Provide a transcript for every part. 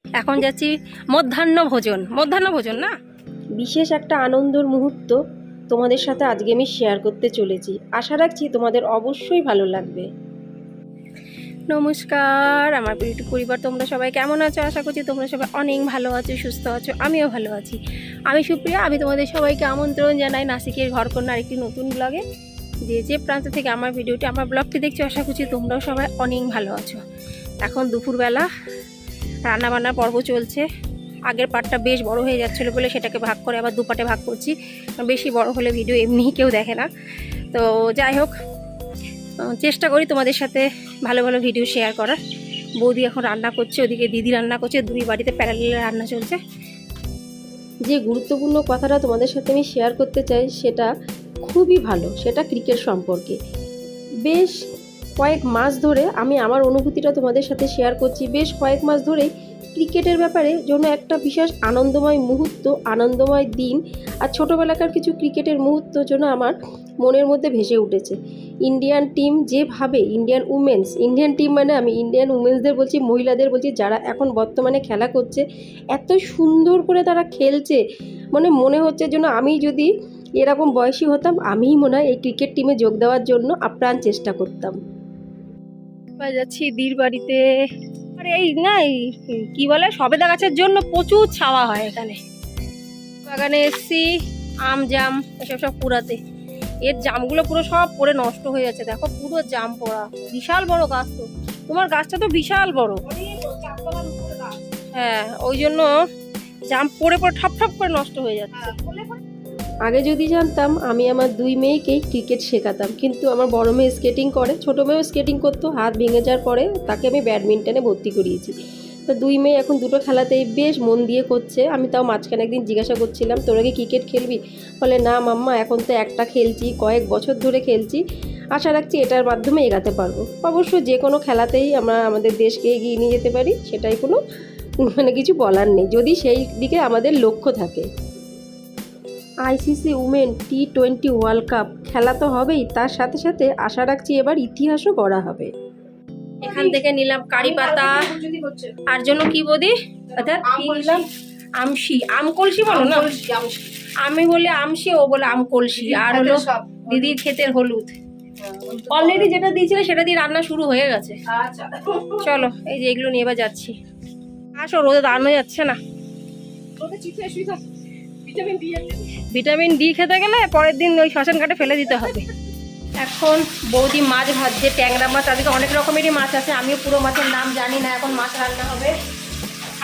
এখন যাচ্ছি মধ্যাহ্ন ভোজন না, বিশেষ একটা আনন্দের মুহূর্ত তোমাদের সাথে আজকে আমি শেয়ার করতে চলেছি। আশা রাখছি তোমাদের অবশ্যই ভালো লাগবে। নমস্কার আমার বিউটি পরিবার, তোমরা সবাই কেমন আছো? আশা করছি তোমরা সবাই অনেক ভালো আছো, সুস্থ আছো। আমিও ভালো আছি। আমি সুপ্রিয়া, আমি তোমাদের সবাইকে আমন্ত্রণ জানাই নাসিকের ঘরকন্যার একটি নতুন ব্লগে। যে প্রান্ত থেকে আমার ভিডিওটি, আমার ব্লগটি দেখছো, আশা করছি তোমরাও সবাই অনেক ভালো আছো। এখন দুপুরবেলা রান্নাবান্নার পর্ব চলছে। আগের পার্টটা বেশ বড় হয়ে যাচ্ছিলো বলে সেটাকে ভাগ করে আবার দুপাটে ভাগ করছি। বেশি বড় হলে ভিডিও এমনিই কেউ দেখে না। তো যাই হোক, চেষ্টা করি তোমাদের সাথে ভালো ভালো ভিডিও শেয়ার করার। বৌদি এখন রান্না করছে, ওদিকে দিদি রান্না করছে, দুই বাড়িতে প্যারালালে রান্না চলছে। যে গুরুত্বপূর্ণ কথাটা তোমাদের সাথে আমি শেয়ার করতে চাই সেটা খুবই ভালো, সেটা ক্রিকেট সম্পর্কে। বেশ কয়েক মাস ধরে আমি আমার অনুভূতিটা তোমাদের সাথে শেয়ার করছি। বেশ কয়েক মাস ধরেই ক্রিকেটের ব্যাপারে যেন একটা বিশেষ আনন্দময় মুহূর্ত, আনন্দময় দিন আর ছোটোবেলাকার কিছু ক্রিকেটের মুহূর্ত যেন আমার মনের মধ্যে ভেসে উঠেছে। ইন্ডিয়ান টিম যেভাবে, ইন্ডিয়ান টিম মানে আমি ইন্ডিয়ান উমেন্সদের বলছি, মহিলাদের বলছি, যারা এখন বর্তমানে খেলা করছে, এত সুন্দর করে তারা খেলছে, মানে মনে হচ্ছে যেন আমি যদি এরকম বয়সী হতাম, আমিই মনে হয় এই ক্রিকেট টিমে যোগ দেওয়ার জন্য আপ্রাণ চেষ্টা করতাম। যাচ্ছি দিদির বাড়িতে। আর এই না, এই কি বলে, সবেদা গাছের জন্য প্রচুর ছাওয়া হয় এখানে। বাগানে এসছি, আম জাম এসব সব কুড়াতে। এর জামগুলো পুরো সব পড়ে নষ্ট হয়ে যাচ্ছে। দেখো পুরো জাম পড়া। বিশাল বড় গাছ তো, তোমার গাছটা তো বিশাল বড়। হ্যাঁ, ওই জন্য জাম পড়ে পড়ে ঠপ ঠপ করে নষ্ট হয়ে যাচ্ছে। আগে যদি জানতাম আমি আমার দুই মেয়েকেই ক্রিকেট শেখাতাম, কিন্তু আমার বড় মেয়ে স্কেটিং করে, ছোটো মেয়েও স্কেটিং করতো, হাত ভেঙে যাওয়ার পরে তাকে আমি ব্যাডমিন্টনে ভর্তি করিয়েছি। তো দুই মেয়ে এখন দুটো খেলাতেই বেশ মন দিয়ে করছে। আমি তাও মাঝখানে একদিন জিজ্ঞাসা করছিলাম, তোরা কি ক্রিকেট খেলবি? বলে না মাম্মা, এখন তো একটা খেলছি, কয়েক বছর ধরে খেলছি, আশা রাখছি এটার মাধ্যমে এগাতে পারবো। অবশ্য যে কোনো খেলাতেই আমরা আমাদের দেশকে এগিয়ে নিয়ে যেতে পারি, সেটাই কোনো কিছু বলার নেই, যদি সেই দিকে আমাদের লক্ষ্য থাকে। ICC women T20 world cup খেলা তো হবেই, তার সাথে সাথে আশা রাখছি এবার ইতিহাসও গড়া হবে। এখান থেকে নিলাম কারি পাতা, আর জন্য কি বৌদি, অর্থাৎ কি নিলাম, আমশি, আম কলসি বলো না, আমি বলি আমশি, ও বলে আম কলসি। আর হলো দিদির ক্ষেতের হলুদ। অলরেডি যেটা দিয়েছিল সেটা দিয়ে রান্না শুরু হয়ে গেছে। চলো, এই যে এগুলো নিয়ে এবার যাচ্ছি। আসো, রোদে দাঁড়ানো যাচ্ছে না। ভিটামিন ডি খেতে গেলে পরের দিন ওই শ্মশান ঘাটে ফেলে দিতে হবে। এখন বৌদি মাছ ভাজছে, ট্যাংরা মাছ, তাদেরকে অনেক রকমেরই মাছ আছে, আমিও পুরো মাছের নাম জানি না। এখন মাছ রান্না হবে।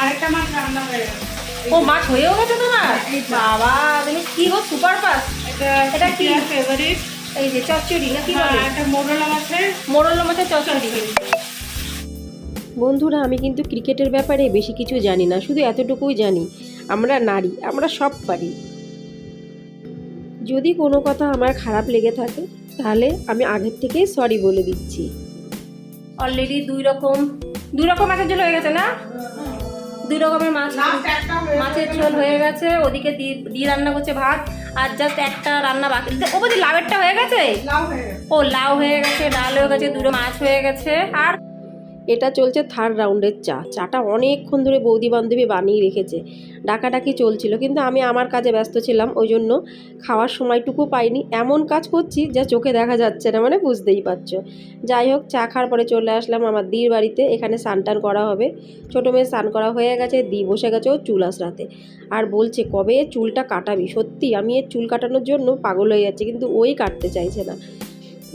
আরেকটা মাছ রান্না হয়ে গেছে। ও, মাছ হয়েও গেছে তোমার? বাবা, তুমি কি গো, সুপার ফাস্ট। এটা কি ফেভারিট? এই যে চচ্চড়ি না কি বলে? এটা মোরলা মাছের চচ্চড়ি। বন্ধুরা, আমি কিন্তু ক্রিকেটের ব্যাপারে বেশি কিছু জানি না, শুধু এতটুকুই জানি, আমরা নারী, আমরা সব পারি। যদি কোনো কথা আমার খারাপ লেগে থাকে তাহলে আমি আগের থেকেই সরি বলে দিচ্ছি। অলরেডি দুই রকম মাছের ঝোল হয়ে গেছে না? দুই রকমের মাছ, মাছের ঝোল হয়ে গেছে। ওদিকে দি রান্না করছে ভাত, আর জাস্ট একটা রান্না বাকি। ও বলছি লাউয়েরটা হয়ে গেছে। ও, লাউ হয়ে গেছে, ডাল হয়ে গেছে, দুটো মাছ হয়ে গেছে। আর এটা চলছে থার্ড রাউন্ডের চাটা অনেকক্ষণ ধরে বৌদি বান্ধবী বানিয়ে রেখেছে, ডাকাডাকি চলছিল, কিন্তু আমি আমার কাজে ব্যস্ত ছিলাম, ওই জন্য খাওয়ার সময়টুকু পাইনি। এমন কাজ করছি যা চোখে দেখা যাচ্ছে না, মানে বুঝতেই পারছো। যাই হোক, চা খাওয়ার পরে চলে আসলাম আমার দির বাড়িতে। এখানে স্নান টান করা হবে। ছোটো মেয়ে স্নান করা হয়ে গেছে, দি বসে গেছে ও চুল আঁচড়াতে, আর বলছে কবে চুলটা কাটাবি। সত্যি আমি এর চুল কাটানোর জন্য পাগল হয়ে যাচ্ছি, কিন্তু ওই কাটতে চাইছে না।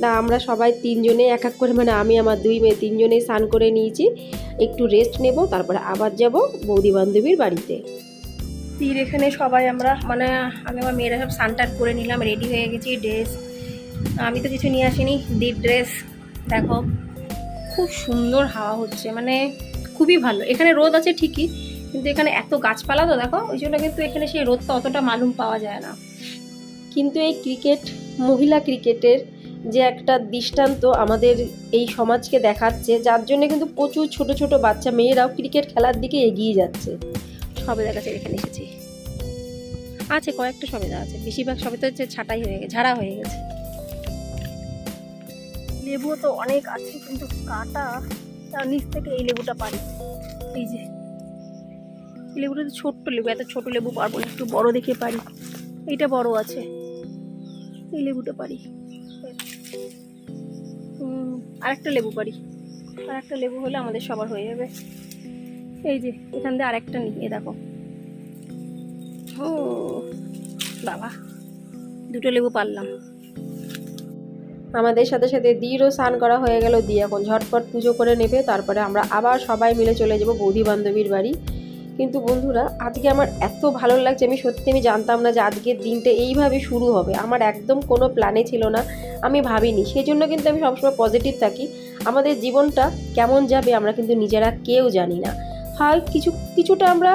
না, আমরা সবাই তিনজনে এক এক করে, মানে আমি আমার দুই মেয়ে তিনজনেই স্নান করে নিয়েছি। একটু রেস্ট নেব, তারপরে আবার যাব বৌদি বান্ধবীর বাড়িতে। তীর এখানে সবাই আমরা, মানে আমি আমার মেয়েরা সব স্নান করে নিলাম, রেডি হয়ে গেছি। ড্রেস আমি তো কিছু নিয়ে আসিনি, দির ড্রেস। দেখো খুব সুন্দর হাওয়া হচ্ছে, মানে খুবই ভালো। এখানে রোদ আছে ঠিকই, কিন্তু এখানে এত গাছপালা তো দেখো, ওই জন্য কিন্তু এখানে সেই রোদটা অতটা মালুম পাওয়া যায় না। কিন্তু এই ক্রিকেট, মহিলা ক্রিকেটের যে একটা দৃষ্টান্ত আমাদের এই সমাজকে দেখাচ্ছে, যার জন্য কিন্তু প্রচুর ছোট ছোট বাচ্চা মেয়েরাও ক্রিকেট খেলার দিকে এগিয়ে যাচ্ছে। সবেদা গাছের এখানে এসেছি, আছে কয়েকটা সবেদা আছে, বেশিরভাগ সবেদা হচ্ছে ছাটাই হয়ে গেছে, ঝাড়া হয়ে গেছে। লেবু তো অনেক আছে, কিন্তু কাটা, তার নিচ থেকে এই লেবুটা পারি। এই যে এই লেবুটা তো ছোট্ট লেবু, এত ছোট লেবু পারবো না, একটু বড় দেখে পারি। এইটা বড় আছে, এই লেবুটা পারি। আরেকটা লেবু পারি, আরেকটা লেবু হলে আমাদের সবার হয়ে যাবে। এই যে এখান দিয়ে আরেকটা নিই, এ দেখো। ও বাবা, দুটো লেবু পারলাম। আমাদের সাথে সাথে দিরও স্নান করা হয়ে গেল, দিয়ে এখন ঝটপট পুজো করে নেবে, তারপরে আমরা আবার সবাই মিলে চলে যাব বৌদি বান্ধবীর বাড়ি। কিন্তু বন্ধুরা, আজকে আমার এত ভালো লাগছে, আমি জানতাম না যে আজকের দিনটা এইভাবে শুরু হবে। আমার একদম কোনো প্ল্যানে ছিল না, আমি ভাবিনি। সেই জন্য কিন্তু আমি সবসময় পজিটিভ থাকি। আমাদের জীবনটা কেমন যাবে আমরা কিন্তু নিজেরা কেউ জানি না। হয় কিছুটা আমরা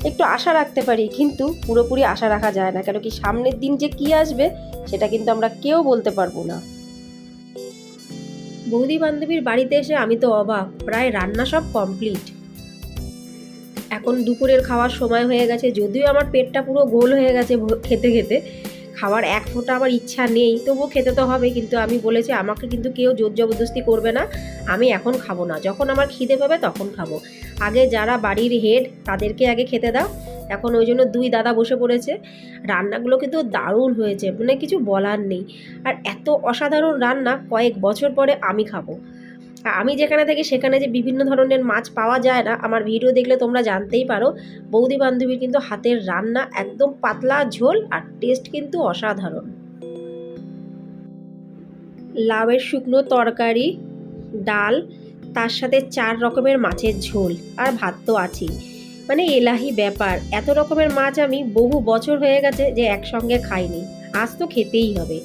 একটু আশা রাখতে পারি, কিন্তু পুরোপুরি আশা রাখা যায় না, কেন কি সামনের দিন যে কী আসবে সেটা কিন্তু আমরা কেউ বলতে পারবো না। বৌদি বান্ধবীর বাড়িতে এসে আমি তো অবাক, প্রায় রান্না সব কমপ্লিট। এখন দুপুরের খাওয়ার সময় হয়ে গেছে, যদিও আমার পেটটা পুরো গোল হয়ে গেছে খেতে খেতে, খাওয়ার এক ফোঁটা আমার ইচ্ছা নেই, তবুও খেতে তো হবে। কিন্তু আমি বলেছি আমাকে কিন্তু কেউ জোর জবরদস্তি করবে না, আমি এখন খাবো না, যখন আমার খিদে পাবে তখন খাবো। আগে যারা বাড়ির হেড তাদেরকে আগে খেতে দাও। এখন ওই জন্য দুই দাদা বসে পড়েছে। রান্নাগুলো কিন্তু দারুণ হয়েছে, মানে কিছু বলার নেই। আর এত অসাধারণ রান্না কয়েক বছর পরে আমি খাবো। আমি যেখানে থাকি সেখানে যে বিভিন্ন ধরনের মাছ পাওয়া যায় না, আমার ভিডিও দেখলে তোমরা জানতেই পারো। বৌদি বান্ধবীর কিন্তু হাতের রান্না একদম পাতলা ঝোল, আর টেস্ট কিন্তু অসাধারণ। লাউয়ের শুকনো তরকারি, ডাল, তার সাথে 4 রকমের মাছের ঝোল, আর ভাত তো আছেই। মানে এলাহি ব্যাপার, এত রকমের মাছ আমি বহু বছর হয়ে গেছে যে একসঙ্গে খাইনি, আজ তো খেতেই হবে।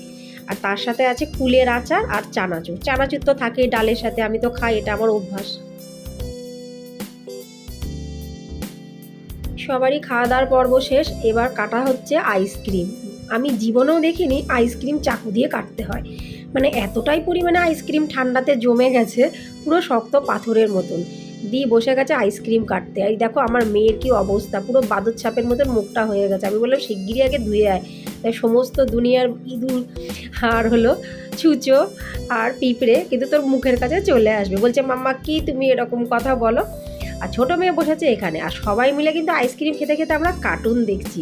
আর তার সাথে আছে কুলের আচার আর চানাচুর। চানাচুর তো থাকেই ডালের সাথে, আমি তো খাই, এটা আমার অভ্যাস। সবারই খাওয়া দাওয়ার পর্ব শেষ, এবার কাটা হচ্ছে আইসক্রিম। আমি জীবনেও দেখিনি আইসক্রিম চাকু দিয়ে কাটতে হয়, মানে এতটাই পরিমাণে আইসক্রিম ঠান্ডাতে জমে গেছে, পুরো শক্ত পাথরের মতন। দিয়ে বসে গেছে আইসক্রিম কাটতে। এই দেখো আমার মেয়ের কি অবস্থা, পুরো বাদুর ছাপের মতন মুখটা হয়ে গেছে। আমি বললাম শিগগিরই আগে ধুয়ে আয়, তাই সমস্ত দুনিয়ার ইঁদুর আর হলো ছুঁচো আর পিঁপড়ে কিন্তু তোর মুখের কাছে চলে আসবে। বলছে মাম্মা কি তুমি এরকম কথা বলো। আর ছোটো মেয়ে বসেছে এখানে, আর সবাই মিলে কিন্তু আইসক্রিম খেতে খেতে আমরা কার্টুন দেখছি।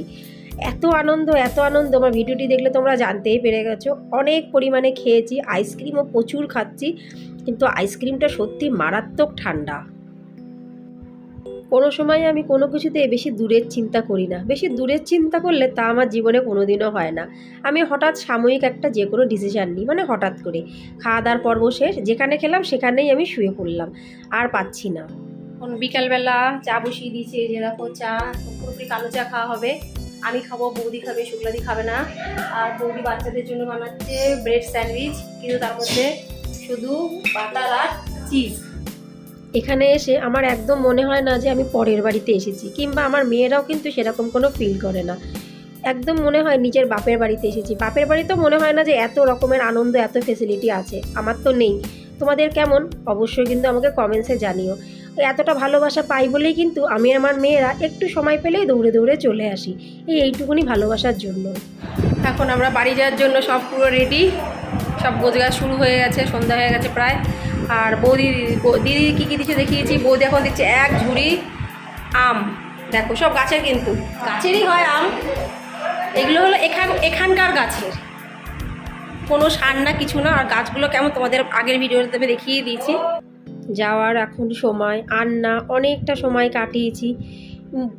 এত আনন্দ, এত আনন্দ, আমার ভিডিওটি দেখলে তোমরা জানতেই পেরে গেছো। অনেক পরিমাণে খেয়েছি, আইসক্রিমও প্রচুর খাচ্ছি, কিন্তু আইসক্রিমটা সত্যি মারাত্মক ঠান্ডা। কোনো সময় আমি কোনো কিছুতে বেশি দূরের চিন্তা করি না, বেশি দূরের চিন্তা করলে তা আমার জীবনে কোনো দিনও হয় না। আমি হঠাৎ সাময়িক একটা যে কোনো ডিসিশান নিই, মানে হঠাৎ করে। খাওয়া দাওয়ার পর্ব শেষ, যেখানে খেলাম সেখানেই আমি শুয়ে পড়লাম, আর পাচ্ছি না। এখন বিকালবেলা চা বসিয়ে দিয়েছি, এই যে দেখো চা, পুরোপুরি কালো চা খাওয়া হবে। আমি খাবো, বৌদি খাবে, শুক্লাদি খাবে না। আর বৌদি বাচ্চাদের জন্য বানাচ্ছে ব্রেড স্যান্ডউইচ, কিন্তু তার মধ্যে শুধু বাটার আর চিজ। এখানে এসে আমার একদম মনে হয় না যে আমি পরের বাড়িতে এসেছি, কিংবা আমার মেয়েরাও কিন্তু সেরকম কোনো ফিল করে না। একদম মনে হয় নিজের বাপের বাড়িতে এসেছি। বাপের বাড়িতেও মনে হয় না যে এত রকমের আনন্দ, এত ফেসিলিটি আছে, আমার তো নেই। তোমাদের কেমন অবশ্যই কিন্তু আমাকে কমেন্টসে জানিও। এতটা ভালোবাসা পাই বলেই কিন্তু আমি আমার মেয়েরা একটু সময় পেলেই দৌড়ে দৌড়ে চলে আসি, এইটুকুনি ভালোবাসার জন্য। এখন আমরা বাড়ি যাওয়ার জন্য সব পুরো রেডি, সব গোছগাছ শুরু হয়ে গেছে, সন্ধ্যা হয়ে গেছে প্রায়। আর দিদি কী কী দিচ্ছে দেখিয়েছি। বৌদি এখন দিচ্ছে এক ঝুড়ি আম, দেখো সব গাছের, কিন্তু গাছেরই হয় আম। এগুলো হলো এখানকার গাছের, কোনো সার না কিছু না। আর গাছগুলো কেমন তোমাদের আগের ভিডিওতে আমি দেখিয়ে দিয়েছি। যাওয়ার এখন সময় আর না, অনেকটা সময় কাটিয়েছি।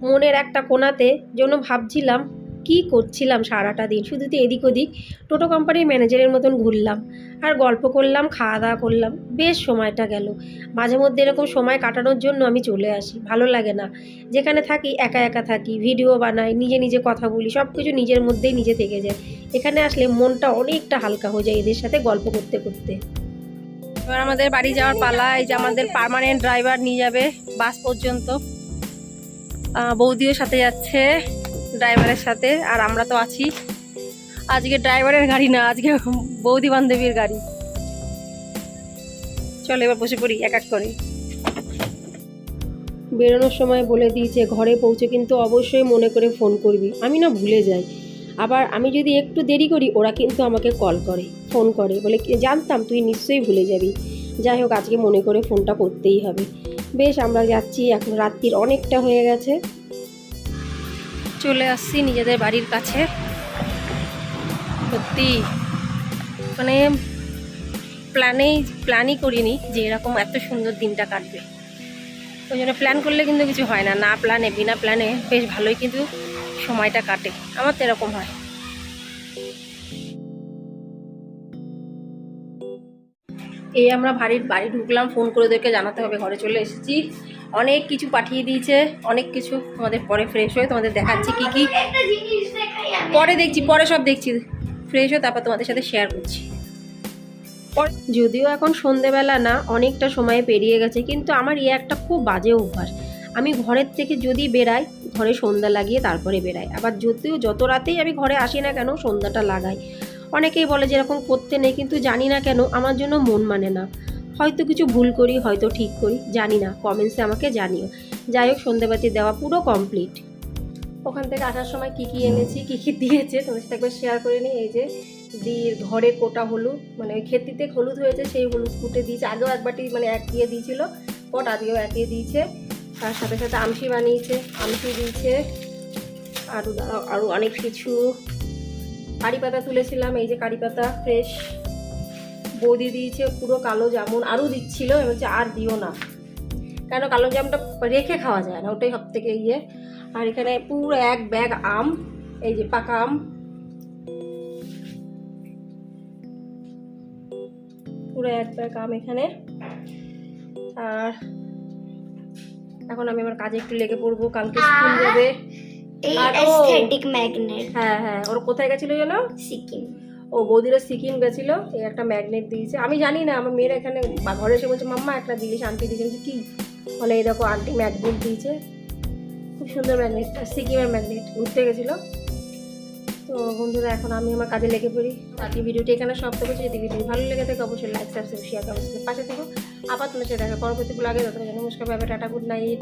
মনের একটা কোণাতে যেন ভাবছিলাম কি করছিলাম সারাটা দিন, শুধু তো এদিক ওদিক টোটো কোম্পানির ম্যানেজারের মতন ঘুরলাম আর গল্প করলাম, খাওয়া দাওয়া করলাম, বেশ সময়টা গেল। মাঝে মধ্যে এরকম সময় কাটানোর জন্য আমি চলে আসি, ভালো লাগে না। যেখানে থাকি একা একা থাকি, ভিডিও বানাই, নিজে নিজে কথা বলি, সব কিছু নিজের মধ্যেই নিজে থেকে যায়। এখানে আসলে মনটা অনেকটা হালকা হয়ে যায় এদের সাথে গল্প করতে করতে। এবার আমাদের বাড়ি যাওয়ার পালা। এই যে আমাদের পার্মানেন্ট ড্রাইভার নিয়ে যাবে বাস পর্যন্ত। বৌদিও সাথে যাচ্ছে ড্রাইভারের সাথে, আর আমরা তো আছি। আজকে ড্রাইভারের গাড়ি না, আজকে বৌদি বান্ধবীর গাড়ি। চলো এবার বসে পড়ি এক এক করে। বেরোনোর সময় বলে দিয়েছে ঘরে পৌঁছে কিন্তু অবশ্যই মনে করে ফোন করবি। আমি না ভুলে যাই, আবার আমি যদি একটু দেরি করি ওরা কিন্তু আমাকে কল করে, ফোন করে, বলে জানতাম তুই নিশ্চয়ই ভুলে যাবি। যাই হোক আজকে মনে করে ফোনটা করতেই হবে। বেশ আমরা যাচ্ছি, এখন রাত্রির অনেকটা হয়ে গেছে। চলে আসছি নিজেদের বাড়ির কাছে। সত্যি মানে প্ল্যানই করিনি যে এরকম এত সুন্দর দিনটা কাটবে। ওই জন্য প্ল্যান করলে কিন্তু কিছু হয় না, না প্ল্যানে বিনা প্ল্যানে বেশ ভালোই কিন্তু সময়টা কাটে। আমার তো এরকম হয়। এই আমরা বাড়ি ঢুকলাম, ফোন করে ওদেরকে জানাতে হবে ঘরে চলে এসেছি। অনেক কিছু পাঠিয়ে দিয়েছে, অনেক কিছু। তোমাদের পরে ফ্রেশ হয়ে তোমাদের দেখাচ্ছি কি কি, পরে দেখছি, পরে সব দেখছি। ফ্রেশ হয়ে তারপর তোমাদের সাথে শেয়ার করছি। যদিও এখন সন্ধেবেলা না, অনেকটা সময় পেরিয়ে গেছে, কিন্তু আমার একটা খুব বাজে অভ্যাস। আমি ঘরের থেকে যদি বেরাই, ঘরে সন্ধ্যা লাগিয়ে তারপরে বেরাই। আবার যত রাতেই আমি ঘরে আসি না কেন, সন্ধ্যাটা লাগাই। অনেকেই বলে যে এরকম করতে নেই, কিন্তু জানি না কেন আমার জন্য মন মানে না। হয়তো কিছু ভুল করি, হয়তো ঠিক করি, জানি না। কমেন্টসে আমাকে জানিও। যাই হোক, সন্ধ্যাবাতি দেওয়া পুরো কমপ্লিট। ওখান থেকে আসার সময় কি কি এনেছি, কি কি দিয়েছে তোমাদের সাথে একবার শেয়ার করে নিই। এই যে ঘরে কোটা হলুদ, মানে ওই খেতিতে হলুদ হয়েছে, সেই হলুদ কুটে দিয়েছে। আগেও একবারটি মানে এক দিয়ে দিয়েছিল পট, আজকেও একে দিয়েছে। তার সাথে সাথে আমশি বানিয়েছে, আমশি দিয়েছে, আরও অনেক কিছু। কারি পাতা তুলেছিলাম, এই যে কারি পাতা ফ্রেশ বৌদি দিয়েছে, পুরো কালো জামুন আরও দিচ্ছিল। বলছে আর দিও না, কেন কালো জামটা রেখে খাওয়া যায় না, ওটাই সব থেকে ইয়ে। আর এখানে পুরো এক ব্যাগ আম, এই যে পাকা আম, পুরো এক ব্যাগ আম এখানে। আর এখন আমি আমার কাজে একটু লেগে পড়বো, কালকে স্কুল যাবে। এই আর ও- অ্যাস্থেটিক ম্যাগনেট হ্যাঁ, ওর কোথায় গেছিল যেন? সিকিম। ও বৌদিরা সিকিম গেছিল, এই একটা ম্যাগনেট দিয়েছে। আমি জানি না, আমার মেয়েরা এখানে ঘরে এসে বলছে মাম্মা একটা জিনিস আন্টি দিয়েছে। বলছে কি? বলে এই দেখো আন্টি ম্যাগনেট দিয়েছে, খুব সুন্দর ম্যাগনেট, সিকিমের ম্যাগনেট। ঘুরতে গেছিলো। তো বন্ধুরা, এখন আমি আমার কাজে লেগে পড়ি। বাকি ভিডিওটি এখানে সমাপ্ত করছি। যদি ভিডিও ভালো লেগে থাকে অবশ্যই লাইক, সাবস্ক্রাইব, শেয়ার, কমেন্ট পাশে থেকো। আবার তোমার সাথে দেখা পরবর্তী ব্লগে। ততক্ষণ নমস্কার, bye bye, tata, good night.